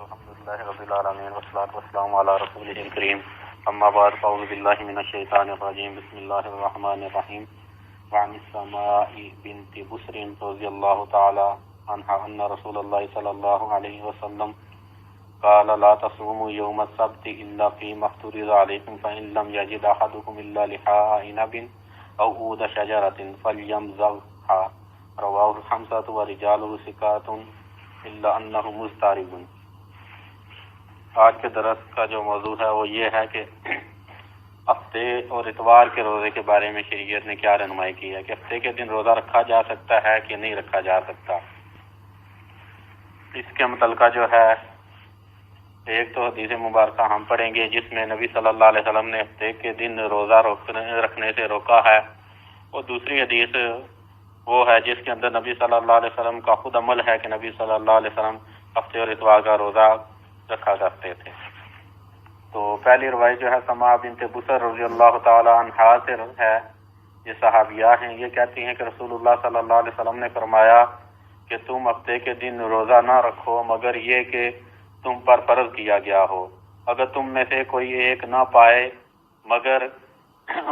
الحمدللہ رب العالمین والصلاة والسلام علی رسولہ الکریم اما بعد فاعوذ باللہ من الشیطان الرجیم بسم اللہ الرحمن الرحیم وعن السماء بنت بسر رضی اللہ تعالی عنہ ان رسول اللہ صلی اللہ علیہ وسلم قال لا تصوموا يوم السبت الا فيما افترض عليكم فان لم يجد احدكم الا لحاء عنب او عود شجرة فليمزغها رواه الخمسة ورجاله ثقات الا انه مضطرب۔ آج کے درس کا جو موضوع ہے وہ یہ ہے کہ ہفتے اور اتوار کے روزے کے بارے میں شریعت نے کیا رہنمائی کی ہے کہ ہفتے کے دن روزہ رکھا جا سکتا ہے کہ نہیں رکھا جا سکتا۔ اس کے متعلقہ جو ہے ایک تو حدیث مبارکہ ہم پڑھیں گے جس میں نبی صلی اللہ علیہ وسلم نے ہفتے کے دن روزہ رکھنے سے روکا ہے، اور دوسری حدیث وہ ہے جس کے اندر نبی صلی اللہ علیہ وسلم کا خود عمل ہے کہ نبی صلی اللہ علیہ وسلم ہفتے اور اتوار کا روزہ رکھا کرتے تھے۔ تو پہلی روایت جو ہے سما بنت بسر رضی اللہ تعالی عنہا سے ہے، یہ صحابیہ ہیں، یہ کہتی ہیں کہ رسول اللہ صلی اللہ علیہ وسلم نے فرمایا کہ تم ہفتے کے دن روزہ نہ رکھو مگر یہ کہ تم پر فرض کیا گیا ہو، اگر تم میں سے کوئی ایک نہ پائے مگر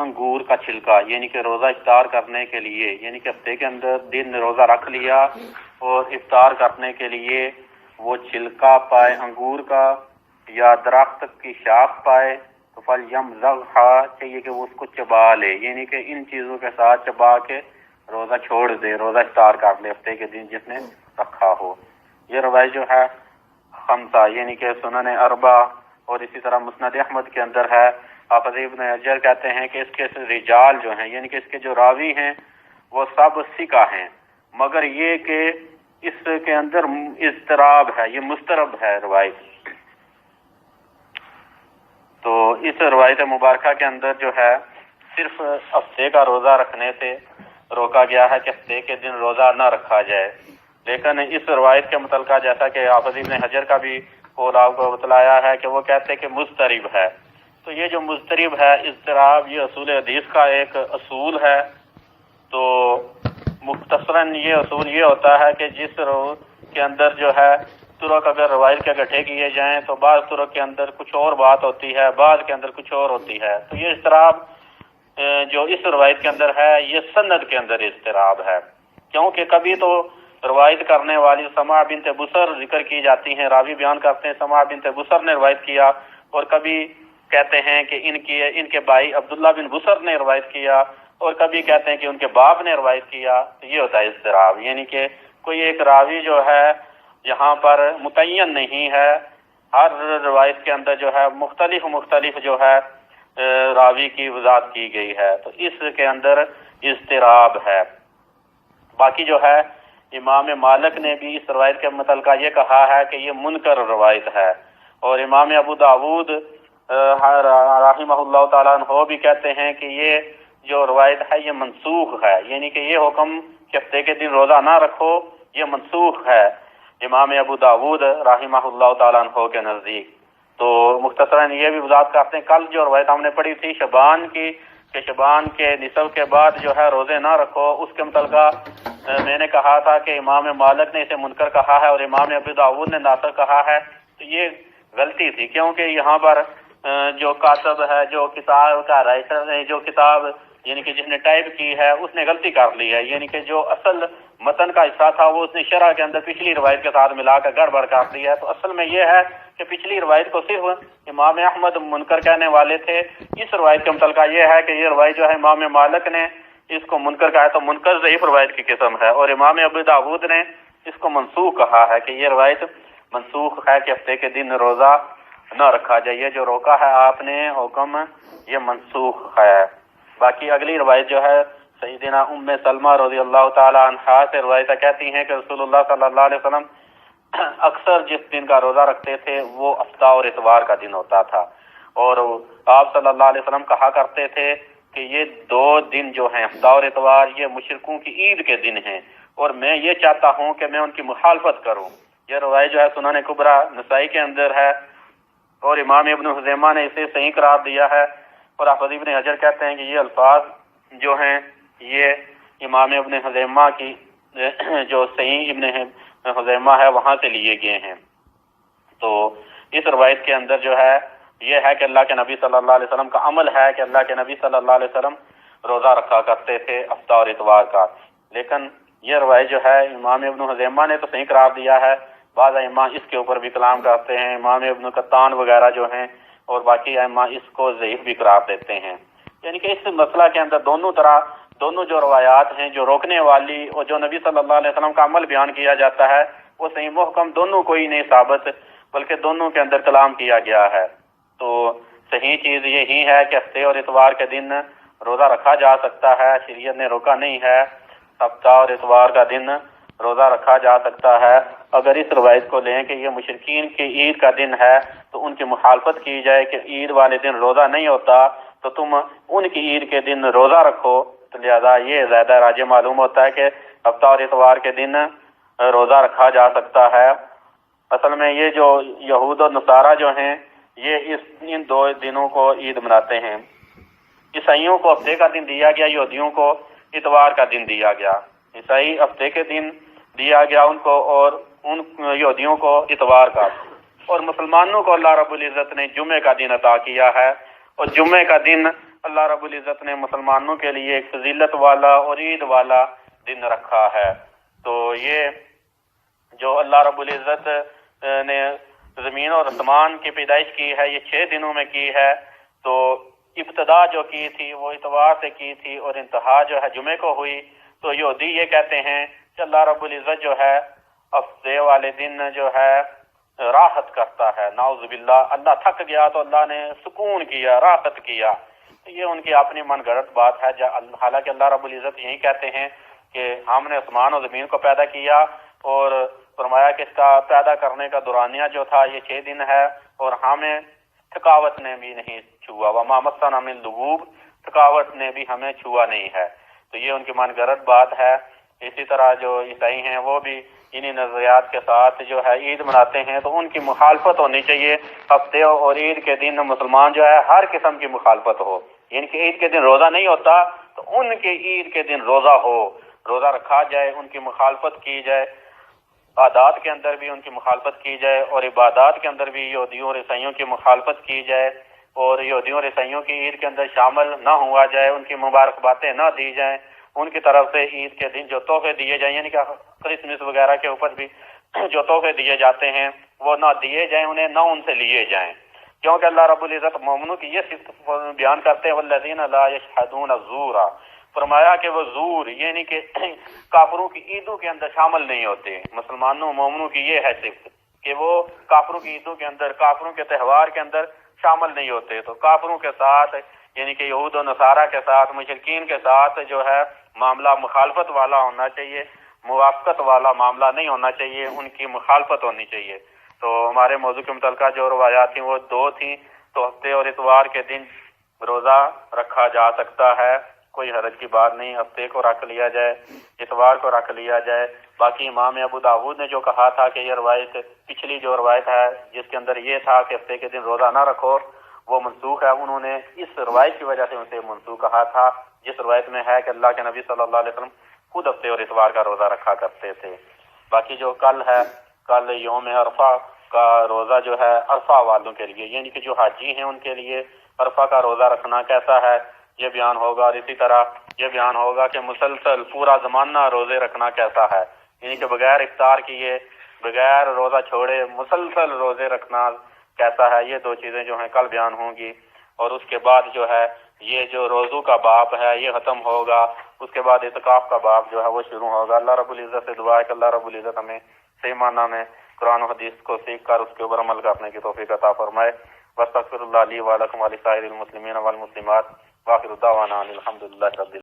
انگور کا چھلکا، یعنی کہ روزہ افطار کرنے کے لیے، یعنی کہ ہفتے کے اندر دن روزہ رکھ لیا اور افطار کرنے کے لیے وہ چھلکا پائے انگور کا یا درخت کی شاخ پائے تو فَلْيَمْزَغْهَا، چاہیے کہ وہ اس کو چبا لے، یعنی کہ ان چیزوں کے ساتھ چبا کے روزہ چھوڑ دے، روزہ افطار کر لے ہفتے کے دن جس نے رکھا ہو۔ یہ روایت جو ہے خمسہ یعنی کہ سنن اربع اور اسی طرح مسند احمد کے اندر ہے۔ حافظ ابن حجر کہتے ہیں کہ اس کے رجال جو ہیں یعنی کہ اس کے جو راوی ہیں وہ سب ثقہ ہیں، مگر یہ کہ اس کے اندر اضطراب ہے، یہ مضطرب ہے روایت۔ تو اس روایت مبارکہ کے اندر جو ہے صرف ہفتے کا روزہ رکھنے سے روکا گیا ہے کہ ہفتے کے دن روزہ نہ رکھا جائے، لیکن اس روایت کے متعلقہ جیسا کہ حافظ ابن حجر کا بھی قول آپ کو بتلایا ہے کہ وہ کہتے ہیں کہ مضطرب ہے۔ تو یہ جو مضطرب ہے، اضطراب، یہ اصول حدیث کا ایک اصول ہے۔ تو مختصراً یہ اصول یہ ہوتا ہے کہ جس روز کے اندر جو ہے طرق اگر روایت کے اکٹھے کیے جائیں تو بعض طرق کے اندر کچھ اور بات ہوتی ہے، بعض کے اندر کچھ اور ہوتی ہے۔ تو یہ اضطراب جو اس روایت کے اندر ہے یہ سند کے اندر اضطراب ہے، کیونکہ کبھی تو روایت کرنے والی سما بنت بسر ذکر کی جاتی ہیں، راوی بیان کرتے ہیں سما بنت بسر نے روایت کیا، اور کبھی کہتے ہیں کہ ان کے بھائی عبداللہ بن بسر نے روایت کیا، اور کبھی کہتے ہیں کہ ان کے باپ نے روایت کیا۔ تو یہ ہوتا ہے اضطراب، یعنی کہ کوئی ایک راوی جو ہے یہاں پر متعین نہیں ہے، ہر روایت کے اندر جو ہے مختلف جو ہے راوی کی وضاحت کی گئی ہے، تو اس کے اندر اضطراب ہے۔ باقی جو ہے امام مالک نے بھی اس روایت کے متعلقہ یہ کہا ہے کہ یہ منکر روایت ہے، اور امام ابو داود رحمہ اللہ تعالیٰ عنہ بھی کہتے ہیں کہ یہ جو روایت ہے یہ منسوخ ہے، یعنی کہ یہ حکم کہ ہفتے کے دن روزہ نہ رکھو یہ منسوخ ہے امام ابو داود رحمہ اللہ تعالیٰ عنہ کے نزدیک۔ تو مختصراً یہ بھی وضاحت کرتے ہیں، کل جو روایت ہم نے پڑھی تھی شعبان کی کہ شعبان کے نصف کے بعد جو ہے روزے نہ رکھو، اس کے متعلقہ میں نے کہا تھا کہ امام مالک نے اسے منکر کہا ہے اور امام ابو داود نے ناسخ کہا ہے۔ تو یہ غلطی تھی، کیونکہ یہاں پر جو کاتب ہے، جو کتاب کا رائٹر ہے، جو کتاب یعنی کہ جس نے ٹائپ کی ہے اس نے غلطی کر لی ہے، یعنی کہ جو اصل متن کا حصہ تھا وہ اس نے شرح کے اندر پچھلی روایت کے ساتھ ملا کر گڑبڑ کر دی ہے۔ تو اصل میں یہ ہے کہ پچھلی روایت کو صرف امام احمد منکر کہنے والے تھے، اس روایت کے متعلقہ یہ ہے کہ یہ روایت جو ہے امام مالک نے اس کو منکر کہا ہے، تو منکر ضعیف روایت کی قسم ہے، اور امام ابو داود نے اس کو منسوخ کہا ہے کہ یہ روایت منسوخ ہے کہ ہفتے کے دن روزہ نہ رکھا جائے، جو روکا ہے آپ نے حکم یہ منسوخ ہے۔ باقی اگلی روایت جو ہے سیدنا ام سلمہ رضی اللہ تعالی عنہا سے روایت کہتی ہیں کہ رسول اللہ صلی اللہ علیہ وسلم اکثر جس دن کا روزہ رکھتے تھے وہ ہفتہ اور اتوار کا دن ہوتا تھا، اور آپ صلی اللہ علیہ وسلم کہا کرتے تھے کہ یہ دو دن جو ہیں ہفتہ اور اتوار یہ مشرکوں کی عید کے دن ہیں، اور میں یہ چاہتا ہوں کہ میں ان کی مخالفت کروں۔ یہ روایت جو ہے سنن کبریٰ نسائی کے اندر ہے، اور امام ابن خزیمہ نے اسے صحیح قرار دیا ہے، اور حافظ ابن حجر کہتے ہیں کہ یہ الفاظ جو ہیں یہ امام ابن خزیمہ کی جو صحیح ابن خزیمہ ہے وہاں سے لیے گئے ہیں۔ تو اس روایت کے اندر جو ہے یہ ہے کہ اللہ کے نبی صلی اللہ علیہ وسلم کا عمل ہے کہ اللہ کے نبی صلی اللہ علیہ وسلم روزہ رکھا کرتے تھے ہفتہ اور اتوار کا. لیکن یہ روایت جو ہے امام ابن خزیمہ نے تو صحیح قرار دیا ہے، بعض ائمہ اس کے اوپر بھی کلام کرتے ہیں، امام ابن قطان وغیرہ جو ہیں اور باقی ائمہ اس کو ضعیف بھی قرار دیتے ہیں. یعنی کہ اس مسئلہ کے اندر دونوں جو روایات ہیں، جو روکنے والی اور جو نبی صلی اللہ علیہ وسلم کا عمل بیان کیا جاتا ہے، وہ صحیح محکم دونوں کو ہی نہیں ثابت بلکہ دونوں کے اندر کلام کیا گیا ہے. تو صحیح چیز یہی ہے کہ ہفتے اور اتوار کے دن روزہ رکھا جا سکتا ہے، شریعت نے روکا نہیں ہے. ہفتہ اور اتوار کا دن روزہ رکھا جا سکتا ہے. اگر اس روایت کو لیں کہ یہ مشرکین کی عید کا دن ہے تو ان کی مخالفت کی جائے کہ عید والے دن روزہ نہیں ہوتا تو تم ان کی عید کے دن روزہ رکھو، تو لہذا یہ زیادہ راجح معلوم ہوتا ہے کہ ہفتہ اور اتوار کے دن روزہ رکھا جا سکتا ہے. اصل میں یہ جو یہود و نصارہ جو ہیں یہ ان دو دنوں کو عید مناتے ہیں. عیسائیوں کو ہفتے کا دن دیا گیا، یہودیوں کو اتوار کا دن دیا گیا. عیسائی ہفتے کے دن دیا گیا ان کو اور ان یہودیوں کو اتوار کا. اور مسلمانوں کو اللہ رب العزت نے جمعے کا دن عطا کیا ہے، اور جمعے کا دن اللہ رب العزت نے مسلمانوں کے لیے ایک فضیلت والا اور عید والا دن رکھا ہے. تو یہ جو اللہ رب العزت نے زمین اور آسمان کی پیدائش کی ہے یہ 6 دنوں میں کی ہے. تو ابتدا جو کی تھی وہ اتوار سے کی تھی اور انتہا جو ہے جمعے کو ہوئی. تو یہودی یہ کہتے ہیں کہ اللہ رب العزت جو ہے ہفتے والے دن جو ہے راحت کرتا ہے. نعوذ باللہ، اللہ تھک گیا تو اللہ نے سکون کیا، راحت کیا. تو یہ ان کی اپنی من گھڑت بات ہے. حالانکہ اللہ رب العزت یہی کہتے ہیں کہ ہم نے آسمان اور زمین کو پیدا کیا اور فرمایا کہ اس کا پیدا کرنے کا دورانیہ جو تھا یہ 6 دن ہے اور ہمیں تھکاوٹ نے بھی نہیں چھوا. وما مسنا من لغوب، تھکاوٹ نے بھی ہمیں چھوا نہیں ہے. تو یہ ان کی من گھڑت بات ہے. اسی طرح جو عیسائی ہیں وہ بھی انہی نظریات کے ساتھ جو ہے عید مناتے ہیں. تو ان کی مخالفت ہونی چاہیے. ہفتے اور عید کے دن مسلمان جو ہے ہر قسم کی مخالفت ہو. یعنی کہ عید کے دن روزہ نہیں ہوتا تو ان کے عید کے دن روزہ ہو، روزہ رکھا جائے، ان کی مخالفت کی جائے. عادات کے اندر بھی ان کی مخالفت کی جائے اور عبادات کے اندر بھی یہودیوں اور عیسائیوں کی مخالفت کی جائے اور یہودیوں اور عیسائیوں کی عید کے اندر شامل نہ ہوا جائے، ان کی مبارکباتیں نہ دی جائیں، ان کی طرف سے عید کے دن جو تحفے دیے جائیں، یعنی کہ کرسمس وغیرہ کے اوپر بھی جو تحفے دیے جاتے ہیں وہ نہ دیے جائیں، انہیں نہ ان سے لیے جائیں. کیونکہ اللہ رب العزت مومنوں کی یہ صفت بیان کرتے ہیں والذین لا یشہدون الزور، فرمایا کہ وہ زور یعنی کہ کافروں کی عیدوں کے اندر شامل نہیں ہوتے. مسلمانوں مومنوں کی یہ ہے صفت کہ وہ کافروں کی عیدوں کے اندر، کافروں کے تہوار کے اندر شامل نہیں ہوتے. تو کافروں کے ساتھ یعنی کہ یہود و نصارہ کے ساتھ، مشرکین کے ساتھ جو ہے معاملہ مخالفت والا ہونا چاہیے، موافقت والا معاملہ نہیں ہونا چاہیے، ان کی مخالفت ہونی چاہیے. تو ہمارے موضوع کے متعلقہ جو روایات تھیں وہ 2 تھیں. تو ہفتے اور اتوار کے دن روزہ رکھا جا سکتا ہے، کوئی حرج کی بات نہیں. ہفتے کو رکھ لیا جائے، اتوار کو رکھ لیا جائے. باقی امام ابو داود نے جو کہا تھا کہ یہ روایت پچھلی جو روایت ہے جس کے اندر یہ تھا کہ ہفتے کے دن روزہ نہ رکھو وہ منسوخ ہے، انہوں نے اس روایت کی وجہ سے اسے منسوخ کہا تھا جس روایت میں ہے کہ اللہ کے نبی صلی اللہ علیہ وسلم خود ہفتے اور اتوار کا روزہ رکھا کرتے تھے. باقی جو کل ہے، کل یوم عرفہ کا روزہ جو ہے عرفہ والوں کے لیے یعنی کہ جو حاجی ہیں ان کے لیے عرفہ کا روزہ رکھنا کیسا ہے یہ بیان ہوگا. اور اسی طرح یہ بیان ہوگا کہ مسلسل پورا زمانہ روزے رکھنا کیسا ہے، یعنی کہ بغیر افطار کیے، بغیر روزہ چھوڑے مسلسل روزے رکھنا کیسا ہے. یہ 2 چیزیں جو ہیں کل بیان ہوں گی. اور اس کے بعد جو ہے یہ جو روزوں کا باب ہے یہ ختم ہوگا. اس کے بعد اعتکاف کا باب جو ہے وہ شروع ہوگا. اللہ رب العزت سے دعا ہے کہ اللہ رب العزت ہمیں صحیح معنی میں قرآن و حدیث کو سیکھ کر اس کے اوپر عمل کرنے کی توفیق عطا فرمائے. واستغفر اللہ لی ولکم ولسائر المسلمین والمسلمات. وآخر دعوانا الحمد للہ رب